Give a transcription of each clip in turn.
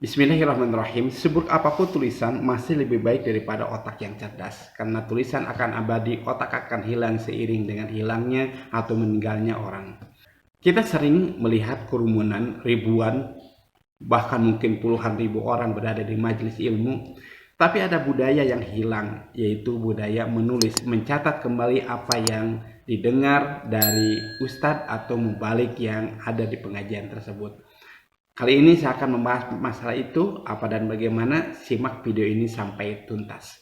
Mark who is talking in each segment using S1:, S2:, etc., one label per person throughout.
S1: Bismillahirrahmanirrahim. Seburuk apapun tulisan masih lebih baik daripada otak yang cerdas. Karena tulisan akan abadi, otak akan hilang seiring dengan hilangnya atau meninggalnya orang. Kita sering melihat kerumunan ribuan, bahkan mungkin puluhan ribu orang berada di majelis ilmu. Tapi ada budaya yang hilang, yaitu budaya menulis, mencatat kembali apa yang didengar dari ustadz atau mubalik yang ada di pengajian tersebut. Kali ini saya akan membahas masalah itu, apa dan bagaimana. Simak video ini sampai tuntas.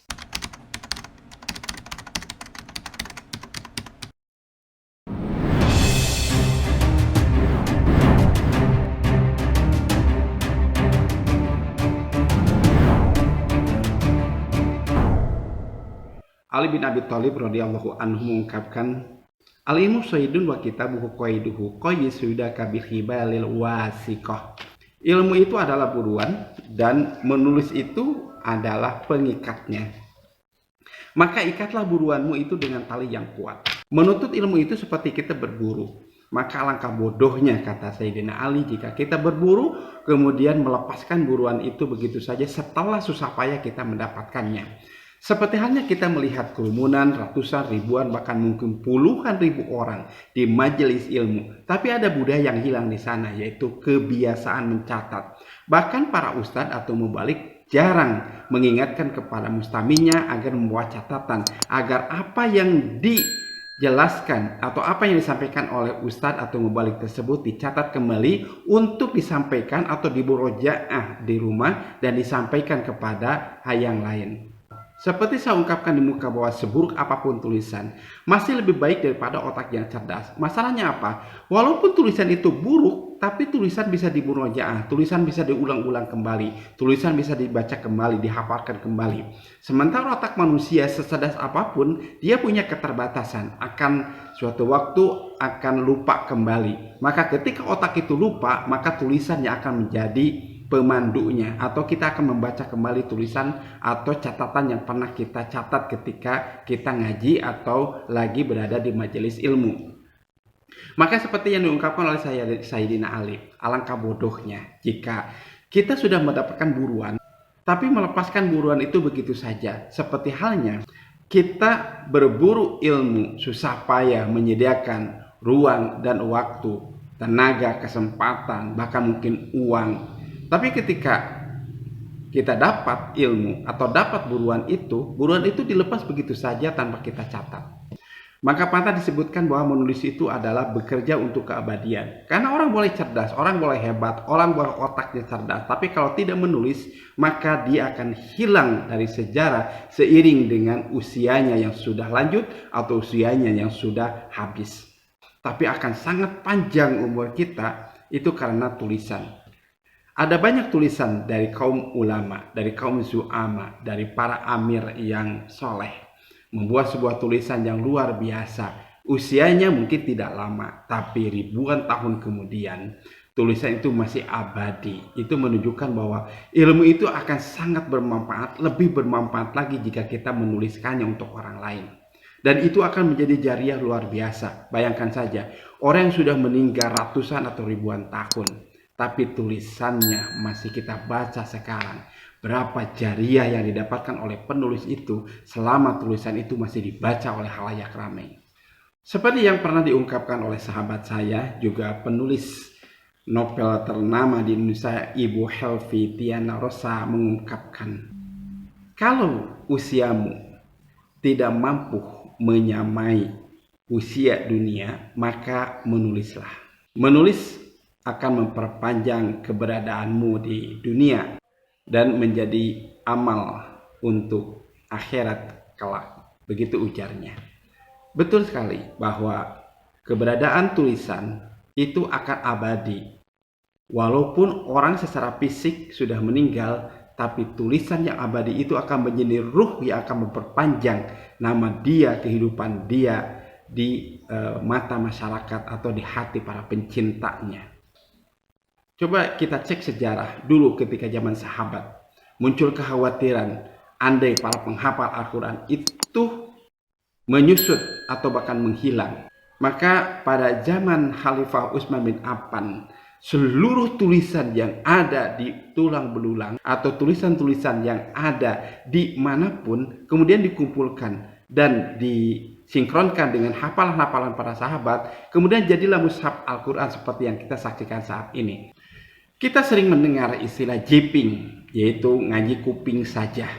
S1: Ali bin Abi Thalib radhiyallahu anhu mengungkapkan, "Al-ilmu sayyidun wa kitabuhu qaiduhu qayyisuda kabil hibalil wasiqah." Ilmu itu adalah buruan dan menulis itu adalah pengikatnya. Maka ikatlah buruanmu itu dengan tali yang kuat. Menuntut ilmu itu seperti kita berburu. Maka alangkah bodohnya, kata Sayyidina Ali, jika kita berburu kemudian melepaskan buruan itu begitu saja setelah susah payah kita mendapatkannya. Seperti halnya kita melihat kerumunan ratusan, ribuan, bahkan mungkin puluhan ribu orang di majelis ilmu. Tapi ada budaya yang hilang di sana, yaitu kebiasaan mencatat. Bahkan para ustadz atau mubalik jarang mengingatkan kepada mustaminya agar membuat catatan, agar apa yang dijelaskan atau apa yang disampaikan oleh ustadz atau mubalik tersebut dicatat kembali untuk disampaikan atau dimurojaah di rumah dan disampaikan kepada yang lain. Seperti saya ungkapkan di muka bahwa seburuk apapun tulisan masih lebih baik daripada otak yang cerdas. Masalahnya apa? Walaupun tulisan itu buruk, tapi tulisan bisa dimurojaah, tulisan bisa diulang-ulang kembali, tulisan bisa dibaca kembali, dihafalkan kembali. Sementara otak manusia secerdas apapun, dia punya keterbatasan, akan suatu waktu akan lupa kembali. Maka ketika otak itu lupa, maka tulisannya akan menjadi pemandunya, atau kita akan membaca kembali tulisan atau catatan yang pernah kita catat ketika kita ngaji atau lagi berada di majelis ilmu. Maka seperti yang diungkapkan oleh Sayyidina Ali, alangkah bodohnya jika kita sudah mendapatkan buruan tapi melepaskan buruan itu begitu saja. Seperti halnya kita berburu ilmu, susah payah menyediakan ruang dan waktu, tenaga, kesempatan, bahkan mungkin uang. Tapi ketika kita dapat ilmu atau dapat buruan itu dilepas begitu saja tanpa kita catat. Maka patah disebutkan bahwa menulis itu adalah bekerja untuk keabadian. Karena orang boleh cerdas, orang boleh hebat, orang boleh otaknya cerdas. Tapi kalau tidak menulis, maka dia akan hilang dari sejarah seiring dengan usianya yang sudah lanjut atau usianya yang sudah habis. Tapi akan sangat panjang umur kita itu karena tulisan. Ada banyak tulisan dari kaum ulama, dari kaum zu'ama, dari para amir yang soleh, membuat sebuah tulisan yang luar biasa. Usianya mungkin tidak lama, tapi ribuan tahun kemudian tulisan itu masih abadi. Itu menunjukkan bahwa ilmu itu akan sangat bermanfaat, lebih bermanfaat lagi jika kita menuliskannya untuk orang lain. Dan itu akan menjadi jariah luar biasa. Bayangkan saja, orang yang sudah meninggal ratusan atau ribuan tahun, tapi tulisannya masih kita baca sekarang. Berapa jariah yang didapatkan oleh penulis itu selama tulisan itu masih dibaca oleh khalayak ramai. Seperti yang pernah diungkapkan oleh sahabat saya, juga penulis novel ternama di Indonesia, Ibu Helvi Tiana Rosa, mengungkapkan, kalau usiamu tidak mampu menyamai usia dunia, maka menulislah. Menulis akan memperpanjang keberadaanmu di dunia dan menjadi amal untuk akhirat kelak. Begitu ujarnya. Betul sekali bahwa keberadaan tulisan itu akan abadi. Walaupun orang secara fisik sudah meninggal, tapi tulisan yang abadi itu akan menjadi ruh yang akan memperpanjang nama dia, kehidupan dia di mata masyarakat atau di hati para pencintanya. Coba kita cek sejarah dulu ketika zaman sahabat. Muncul kekhawatiran andai para penghafal Al-Quran itu menyusut atau bahkan menghilang. Maka pada zaman Khalifah Utsman bin Affan, seluruh tulisan yang ada di tulang belulang atau tulisan-tulisan yang ada di manapun kemudian dikumpulkan dan disinkronkan dengan hafalan-hafalan para sahabat, kemudian jadilah mushaf Al-Quran seperti yang kita saksikan saat ini. Kita sering mendengar istilah jiping, yaitu ngaji kuping saja.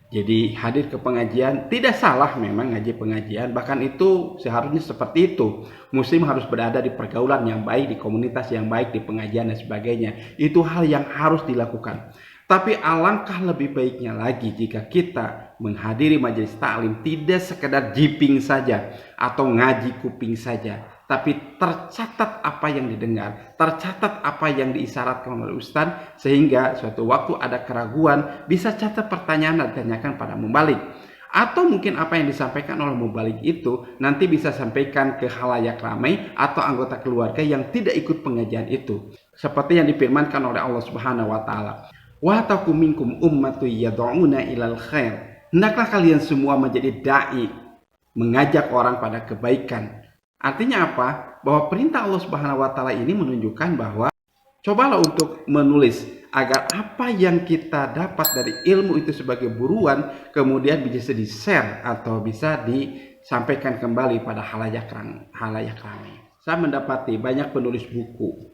S1: Jadi hadir ke pengajian, tidak salah memang ngaji pengajian, bahkan itu seharusnya seperti itu. Muslim harus berada di pergaulan yang baik, di komunitas yang baik, di pengajian dan sebagainya. Itu hal yang harus dilakukan. Tapi alangkah lebih baiknya lagi jika kita menghadiri majelis taklim tidak sekedar jiping saja atau ngaji kuping saja, tapi tercatat apa yang didengar, tercatat apa yang diisyaratkan oleh ustaz, sehingga suatu waktu ada keraguan bisa catat pertanyaan dan tanyakan pada mubalik. Atau mungkin apa yang disampaikan oleh mubalik itu nanti bisa sampaikan ke khalayak ramai atau anggota keluarga yang tidak ikut pengajian itu. Seperti yang difirmankan oleh Allah Subhanahu wa taala, "Wa takum minkum ummatu yad'una ilal khair." Hendaklah kalian semua menjadi dai, mengajak orang pada kebaikan. Artinya apa? Bahwa perintah Allah Subhanahu wa taala ini menunjukkan bahwa cobalah untuk menulis agar apa yang kita dapat dari ilmu itu sebagai buruan kemudian bisa di-share atau bisa disampaikan kembali pada khalayak ramai. Saya mendapati banyak penulis buku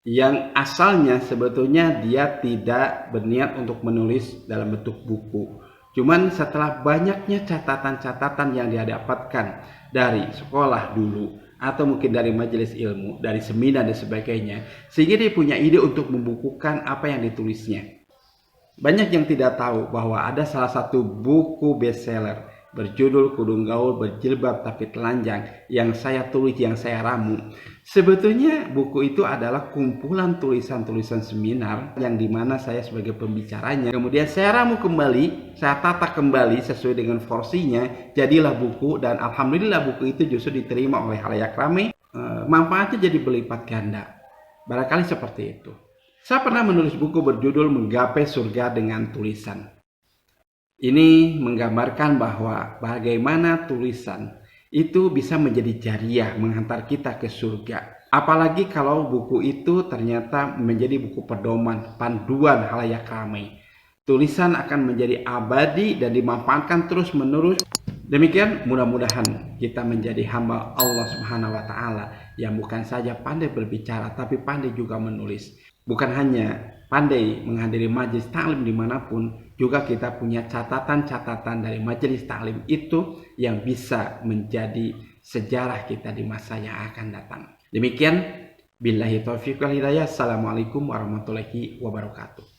S1: yang asalnya sebetulnya dia tidak berniat untuk menulis dalam bentuk buku. Cuman setelah banyaknya catatan-catatan yang dia dapatkan dari sekolah dulu atau mungkin dari majelis ilmu, dari seminar dan sebagainya, sehingga dia punya ide untuk membukukan apa yang ditulisnya. Banyak yang tidak tahu bahwa ada salah satu buku bestseller berjudul Kudung Gaul Berjilbab Tapi Telanjang yang saya tulis, yang saya ramu. Sebetulnya buku itu adalah kumpulan tulisan-tulisan seminar yang dimana saya sebagai pembicaranya. Kemudian saya ramu kembali, saya tata kembali sesuai dengan porsinya, jadilah buku, dan alhamdulillah buku itu justru diterima oleh khalayak ramai. Manfaatnya jadi berlipat ganda. Barangkali seperti itu. Saya pernah menulis buku berjudul Menggapai Surga dengan Tulisan. Ini menggambarkan bahwa bagaimana tulisan itu bisa menjadi jariah menghantar kita ke surga. Apalagi kalau buku itu ternyata menjadi buku pedoman, panduan khalayak ramai. Tulisan akan menjadi abadi dan dimanfaatkan terus-menerus. Demikian mudah-mudahan kita menjadi hamba Allah Subhanahu wa taala yang bukan saja pandai berbicara tapi pandai juga menulis. Bukan hanya pandai menghadiri majelis taklim dimanapun, juga kita punya catatan-catatan dari majelis taklim itu yang bisa menjadi sejarah kita di masa yang akan datang. Demikian, billahi taufiq wal hidayah. Assalamualaikum warahmatullahi wabarakatuh.